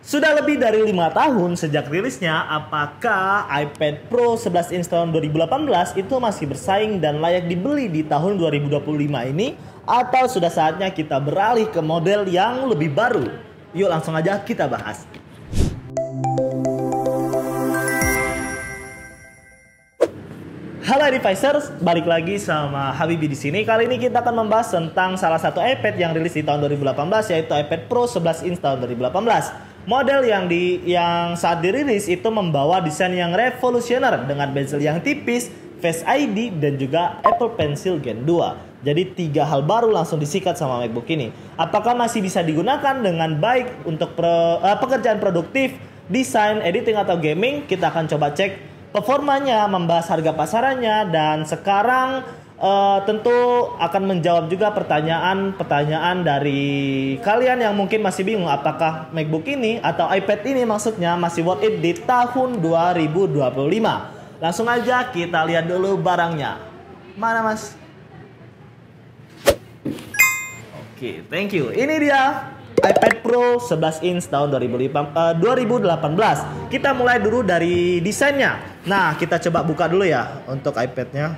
Sudah lebih dari 5 tahun sejak rilisnya, apakah iPad Pro 11 inch tahun 2018 itu masih bersaing dan layak dibeli di tahun 2025 ini? Atau sudah saatnya kita beralih ke model yang lebih baru? Yuk langsung aja kita bahas. Halo Advisors, balik lagi sama Habibi di sini. Kali ini kita akan membahas tentang salah satu iPad yang rilis di tahun 2018, yaitu iPad Pro 11 inch tahun 2018. Model yang saat dirilis itu membawa desain yang revolusioner dengan bezel yang tipis, Face ID, dan juga Apple Pencil Gen 2. Jadi 3 hal baru langsung disikat sama MacBook ini. Apakah masih bisa digunakan dengan baik untuk pekerjaan produktif, desain, editing, atau gaming? Kita akan coba cek performanya, membahas harga pasarannya, dan sekarang tentu akan menjawab juga pertanyaan-pertanyaan dari kalian yang mungkin masih bingung apakah MacBook ini atau iPad ini maksudnya masih worth it di tahun 2025. Langsung aja kita lihat dulu barangnya. Mana mas? Oke, thank you. Ini dia iPad Pro 11 inch tahun 2018. Kita mulai dulu dari desainnya. Nah, kita coba buka dulu ya untuk iPadnya.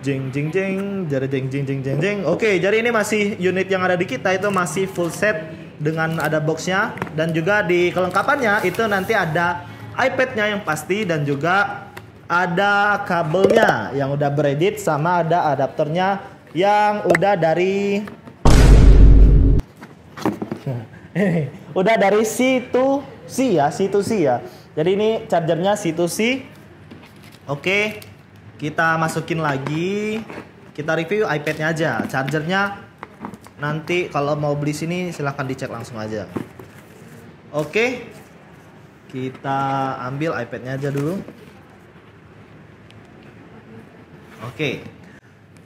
Jeng jeng jeng, jadi jeng jeng jeng jeng jeng. Oke, jadi ini masih unit yang ada di kita itu masih full set dengan ada boxnya, dan juga di kelengkapannya itu nanti ada iPadnya yang pasti, dan juga ada kabelnya yang udah beredit, sama ada adapternya yang udah dari udah dari C2C ya. Jadi ini chargernya C2C. Oke. Kita masukin lagi. Kita review iPadnya aja. Chargernya nanti kalau mau beli sini silahkan dicek langsung aja. Oke. Kita ambil iPadnya aja dulu.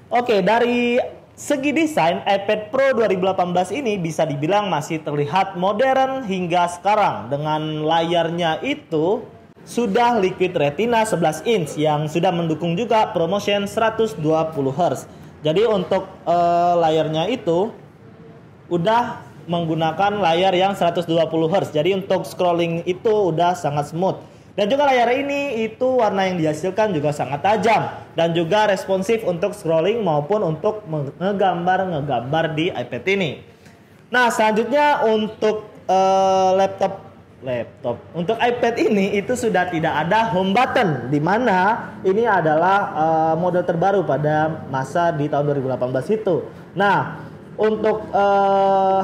Oke, dari segi desain iPad Pro 2018 ini bisa dibilang masih terlihat modern hingga sekarang. Dengan layarnya itu sudah Liquid Retina 11 inch yang sudah mendukung juga ProMotion 120 Hz. Jadi untuk layarnya itu udah menggunakan layar yang 120 Hz. Jadi untuk scrolling itu udah sangat smooth. Dan juga layar ini itu warna yang dihasilkan juga sangat tajam dan juga responsif untuk scrolling maupun untuk ngegambar di iPad ini. Nah, selanjutnya untuk laptop. Untuk iPad ini itu sudah tidak ada home button, di mana ini adalah model terbaru pada masa di tahun 2018 itu. Nah, untuk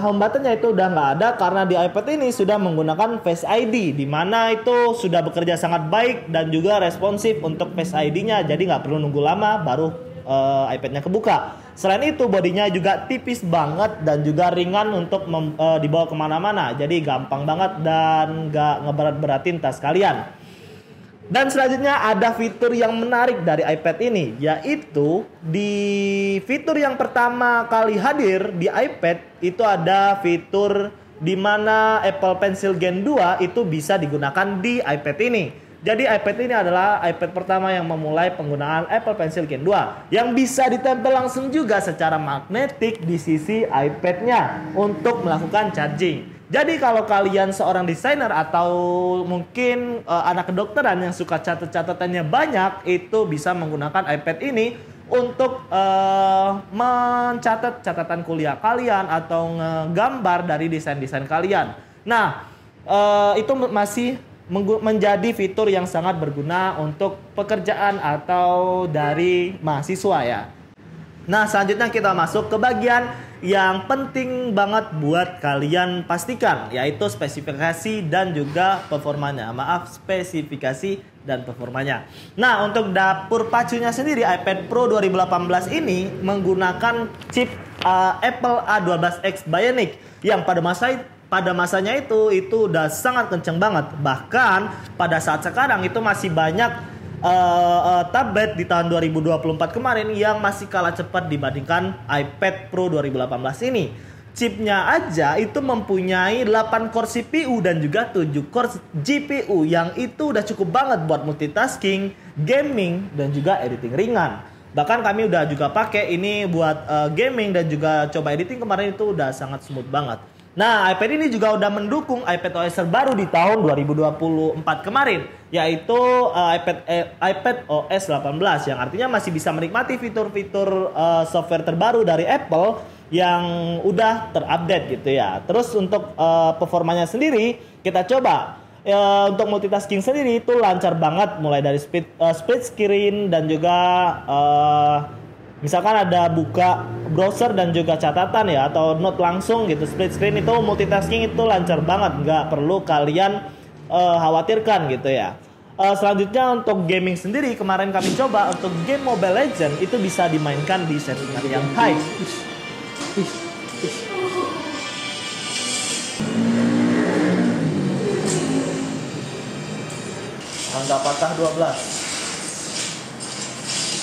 home buttonnya itu udah nggak ada karena di iPad ini sudah menggunakan Face ID, di mana itu sudah bekerja sangat baik dan juga responsif untuk Face ID-nya. Jadi nggak perlu nunggu lama baru iPad-nya kebuka. Selain itu bodinya juga tipis banget dan juga ringan untuk dibawa kemana-mana. Jadi gampang banget dan nggak ngeberat-beratin tas kalian. Dan selanjutnya ada fitur yang menarik dari iPad ini, yaitu di fitur yang pertama kali hadir di iPad itu ada fitur di mana Apple Pencil Gen 2 itu bisa digunakan di iPad ini. Jadi iPad ini adalah iPad pertama yang memulai penggunaan Apple Pencil Gen 2 yang bisa ditempel langsung juga secara magnetik di sisi iPad-nya untuk melakukan charging. Jadi kalau kalian seorang desainer atau mungkin anak kedokteran yang suka catatannya banyak, itu bisa menggunakan iPad ini untuk mencatat catatan kuliah kalian atau ngegambar dari desain-desain kalian. Nah, itu masih menjadi fitur yang sangat berguna untuk pekerjaan atau dari mahasiswa ya. Nah, selanjutnya kita masuk ke bagian yang penting banget buat kalian pastikan, yaitu spesifikasi dan juga performanya. Spesifikasi dan performanya. Nah, untuk dapur pacunya sendiri iPad Pro 2018 ini menggunakan chip Apple A12X Bionic yang pada masanya itu udah sangat kenceng banget. Bahkan pada saat sekarang itu masih banyak tablet di tahun 2024 kemarin yang masih kalah cepat dibandingkan iPad Pro 2018 ini. Chipnya aja itu mempunyai 8 core CPU dan juga 7 core GPU yang itu udah cukup banget buat multitasking, gaming, dan juga editing ringan. Bahkan kami udah juga pakai ini buat gaming dan juga coba editing kemarin, itu udah sangat smooth banget. Nah, iPad ini juga udah mendukung iPadOS terbaru di tahun 2024 kemarin, yaitu iPad OS 18 yang artinya masih bisa menikmati fitur-fitur software terbaru dari Apple yang udah terupdate gitu ya. Terus untuk performanya sendiri kita coba. Untuk multitasking sendiri itu lancar banget, mulai dari split screen dan juga misalkan ada buka browser dan juga catatan ya, atau note langsung gitu, split screen itu multitasking itu lancar banget, nggak perlu kalian khawatirkan gitu ya. Selanjutnya untuk gaming sendiri kemarin kami coba untuk game Mobile Legends itu bisa dimainkan di settingan yang high. Angka patah 12.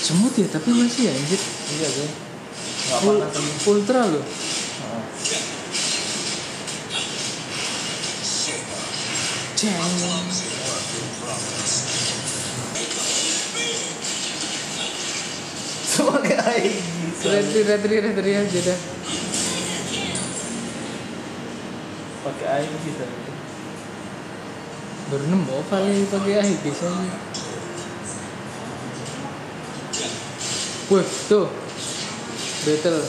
Semut ya, tapi masih ya anjir. Iya tuh. Ultra loh. Ceng. Sebagai aing. Retri aja dah. Pakai aing gitu. Baru nemu kali pakai air biasanya. Wih, tuh. Battle.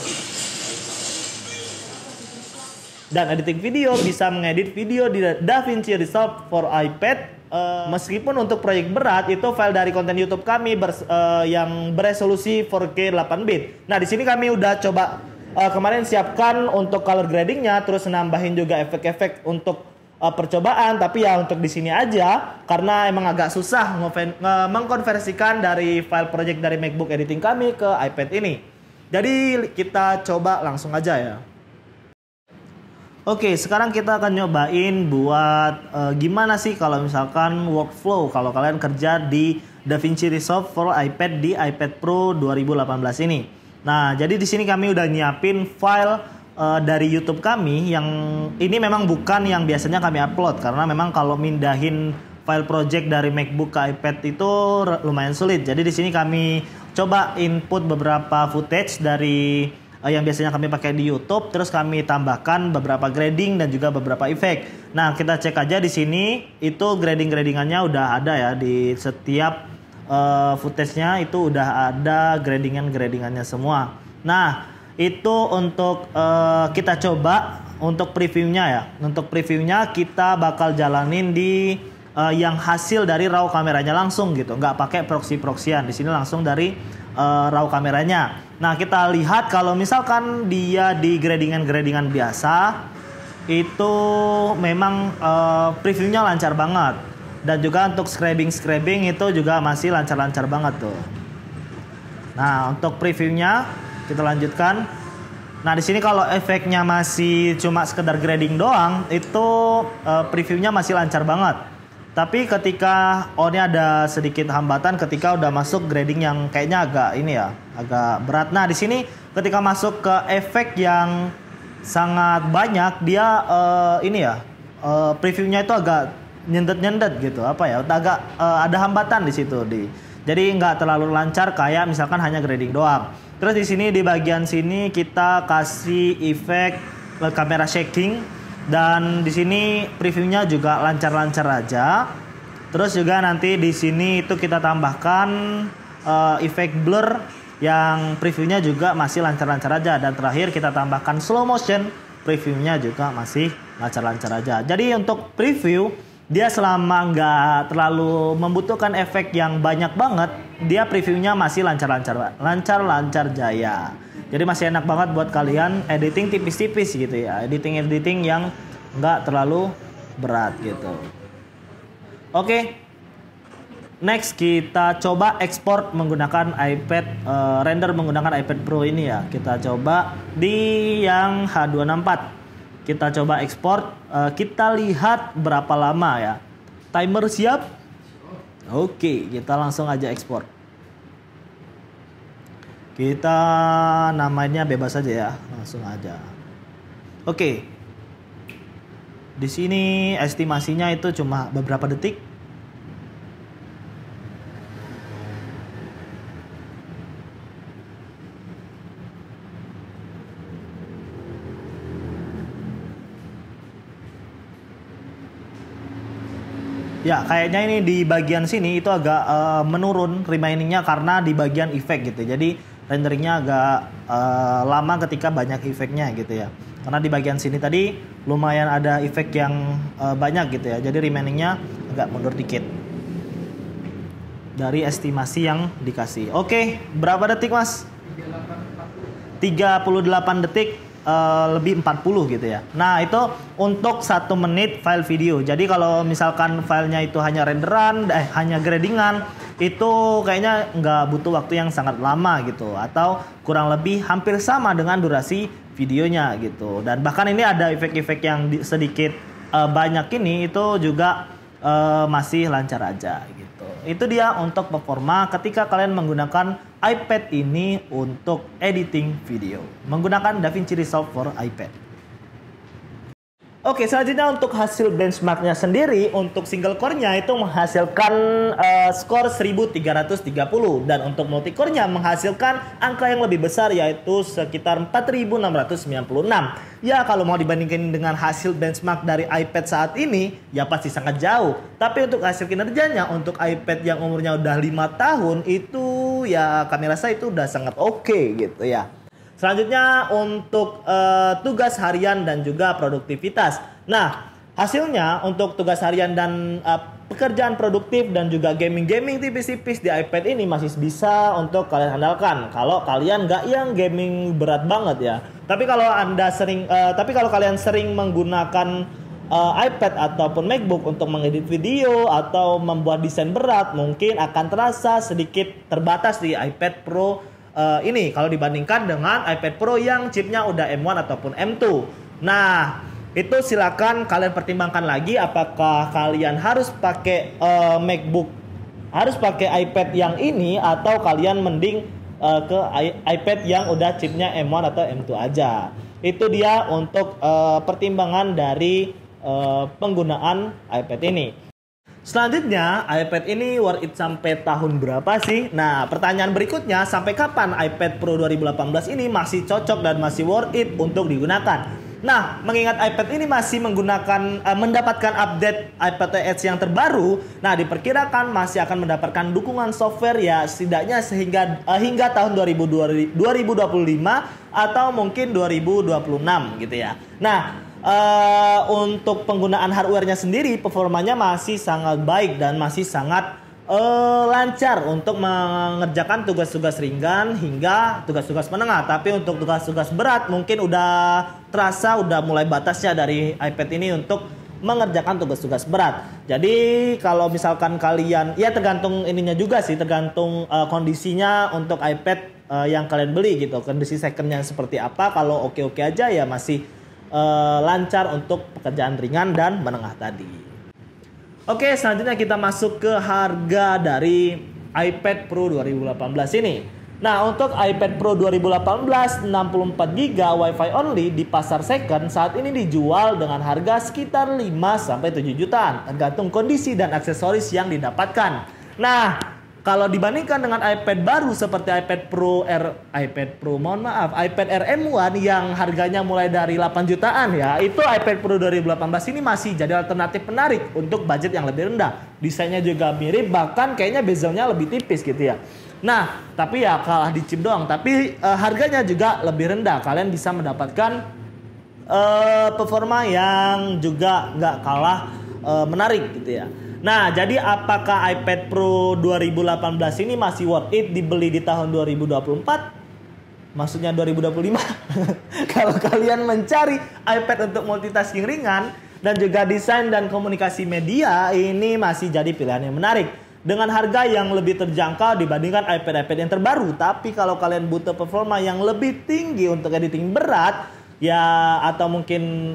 Dan editing video bisa mengedit video di DaVinci Resolve for iPad. Meskipun untuk proyek berat itu file dari konten YouTube kami yang beresolusi 4K 8 bit. Nah, di sini kami udah coba kemarin siapkan untuk color gradingnya, terus nambahin juga efek-efek untuk percobaan, tapi ya untuk di sini aja karena emang agak susah mengkonversikan dari file project dari MacBook editing kami ke iPad ini. Jadi kita coba langsung aja ya. Oke, sekarang kita akan nyobain buat gimana sih kalau misalkan workflow kalau kalian kerja di DaVinci Resolve for iPad di iPad Pro 2018 ini. Nah, jadi di sini kami udah nyiapin file dari YouTube kami yang ini memang bukan yang biasanya kami upload karena memang kalau mindahin file project dari MacBook ke iPad itu lumayan sulit. Jadi di sini kami coba input beberapa footage dari yang biasanya kami pakai di YouTube, terus kami tambahkan beberapa grading dan juga beberapa efek. Nah, kita cek aja di sini itu gradingannya udah ada ya di setiap footage-nya itu udah ada gradingannya semua. Nah, itu untuk kita coba untuk previewnya ya. Untuk previewnya kita bakal jalanin di yang hasil dari raw kameranya langsung gitu, nggak pakai proxy-proxyan. Di sini langsung dari raw kameranya. Nah, kita lihat kalau misalkan dia di gradingan biasa itu memang previewnya lancar banget. Dan juga untuk scrubbing itu juga masih lancar-lancar banget tuh. Nah, untuk previewnya kita lanjutkan. Nah, di sini kalau efeknya masih cuma sekedar grading doang, itu previewnya masih lancar banget. Tapi ketika on-nya ada sedikit hambatan ketika udah masuk grading yang kayaknya agak ini ya, agak berat. Nah, di sini ketika masuk ke efek yang sangat banyak, dia ini ya, previewnya itu agak nyendet gitu, apa ya? Agak ada hambatan di situ jadi nggak terlalu lancar kayak misalkan hanya grading doang. Terus di sini di bagian sini kita kasih efek kamera shaking dan di sini previewnya juga lancar-lancar aja. Terus juga nanti di sini itu kita tambahkan efek blur yang previewnya juga masih lancar-lancar aja, dan terakhir kita tambahkan slow motion, previewnya juga masih lancar-lancar aja. Jadi untuk preview dia selama nggak terlalu membutuhkan efek yang banyak banget, dia previewnya masih lancar-lancar jaya. Jadi masih enak banget buat kalian editing tipis-tipis gitu ya, editing yang nggak terlalu berat gitu. Oke, next kita coba export menggunakan iPad, render menggunakan iPad Pro ini ya. Kita coba di yang H264. Kita coba ekspor, kita lihat berapa lama ya. Timer siap? Oke, kita langsung aja ekspor. Kita namanya bebas aja ya, langsung aja. Oke. Di sini estimasinya itu cuma beberapa detik. Ya, kayaknya ini di bagian sini itu agak menurun remaining-nya karena di bagian efek gitu. Jadi renderingnya agak lama ketika banyak efeknya gitu ya. Karena di bagian sini tadi lumayan ada efek yang banyak gitu ya. Jadi remaining-nya agak mundur dikit dari estimasi yang dikasih. Oke, berapa detik Mas? 38 detik lebih 40 gitu ya. Nah itu untuk 1 menit file video. Jadi kalau misalkan filenya itu hanya renderan, hanya gradingan, itu kayaknya nggak butuh waktu yang sangat lama gitu. Atau kurang lebih hampir sama dengan durasi videonya gitu. Dan bahkan ini ada efek-efek yang sedikit banyak ini itu juga masih lancar aja gitu. Itu dia untuk performa ketika kalian menggunakan iPad ini untuk editing video menggunakan DaVinci Resolve for iPad. Oke, selanjutnya untuk hasil benchmarknya sendiri, untuk single core-nya itu menghasilkan skor 1330 dan untuk multicore-nya menghasilkan angka yang lebih besar yaitu sekitar 4696. Ya kalau mau dibandingkan dengan hasil benchmark dari iPad saat ini ya pasti sangat jauh. Tapi untuk hasil kinerjanya untuk iPad yang umurnya udah 5 tahun itu ya kami rasa itu udah sangat oke gitu ya. Selanjutnya untuk tugas harian dan juga produktivitas. Nah, hasilnya untuk tugas harian dan pekerjaan produktif dan juga gaming-gaming tipis-tipis di iPad ini masih bisa untuk kalian andalkan. Kalau kalian nggak yang gaming berat banget ya. Tapi kalau kalau kalian sering menggunakan iPad ataupun MacBook untuk mengedit video atau membuat desain berat, mungkin akan terasa sedikit terbatas di iPad Pro ini kalau dibandingkan dengan iPad Pro yang chipnya udah M1 ataupun M2. Nah, itu silakan kalian pertimbangkan lagi apakah kalian harus pakai MacBook, harus pakai iPad yang ini atau kalian mending ke iPad yang udah chipnya M1 atau M2 aja. Itu dia untuk pertimbangan dari penggunaan iPad ini. Selanjutnya, iPad ini worth it sampai tahun berapa sih? Nah, pertanyaan berikutnya, sampai kapan iPad Pro 2018 ini masih cocok dan masih worth it untuk digunakan? Nah, mengingat iPad ini masih mendapatkan update iPadOS yang terbaru, nah diperkirakan masih akan mendapatkan dukungan software ya setidaknya hingga tahun 2025 atau mungkin 2026 gitu ya. Nah, untuk penggunaan hardware-nya sendiri performanya masih sangat baik dan masih sangat lancar untuk mengerjakan tugas-tugas ringan hingga tugas-tugas menengah. Tapi untuk tugas-tugas berat mungkin udah terasa udah mulai batasnya dari iPad ini untuk mengerjakan tugas-tugas berat. Jadi kalau misalkan kalian ya tergantung ininya juga sih, tergantung kondisinya untuk iPad yang kalian beli gitu. Kondisi second-nya seperti apa. Kalau oke-oke aja ya masih lancar untuk pekerjaan ringan dan menengah tadi. Oke, selanjutnya kita masuk ke harga dari iPad Pro 2018 ini. Nah, untuk iPad Pro 2018 64GB Wi-Fi only di pasar second saat ini dijual dengan harga sekitar 5-7 jutaan tergantung kondisi dan aksesoris yang didapatkan. Nah, kalau dibandingkan dengan iPad baru seperti iPad Air M1 yang harganya mulai dari 8 jutaan ya, itu iPad Pro 2018 ini masih jadi alternatif menarik untuk budget yang lebih rendah. Desainnya juga mirip, bahkan kayaknya bezelnya lebih tipis gitu ya. Nah, tapi ya kalah di chip doang, tapi harganya juga lebih rendah. Kalian bisa mendapatkan performa yang juga nggak kalah menarik gitu ya. Nah, jadi apakah iPad Pro 2018 ini masih worth it dibeli di tahun 2024? Maksudnya 2025? Kalau kalian mencari iPad untuk multitasking ringan dan juga desain dan komunikasi media, ini masih jadi pilihan yang menarik. Dengan harga yang lebih terjangkau dibandingkan iPad-iPad yang terbaru. Tapi kalau kalian butuh performa yang lebih tinggi untuk editing berat, ya atau mungkin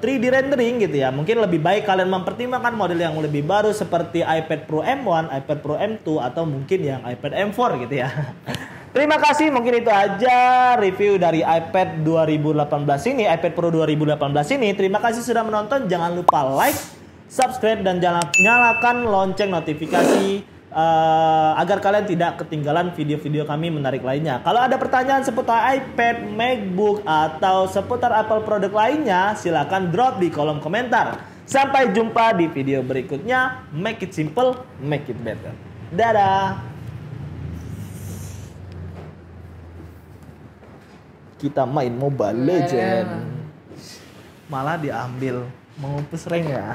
3D rendering gitu ya, mungkin lebih baik kalian mempertimbangkan model yang lebih baru seperti iPad Pro M1, iPad Pro M2 atau mungkin yang iPad M4 gitu ya. Terima kasih, mungkin itu aja review dari iPad 2018 ini, iPad Pro 2018 ini. Terima kasih sudah menonton, jangan lupa like, subscribe dan nyalakan lonceng notifikasi agar kalian tidak ketinggalan video-video kami menarik lainnya. Kalau ada pertanyaan seputar iPad, MacBook, atau seputar Apple produk lainnya, silakan drop di kolom komentar. Sampai jumpa di video berikutnya. Make it simple, make it better. Dadah. Kita main Mobile Legend. Malah diambil. Mengumpus rank ya.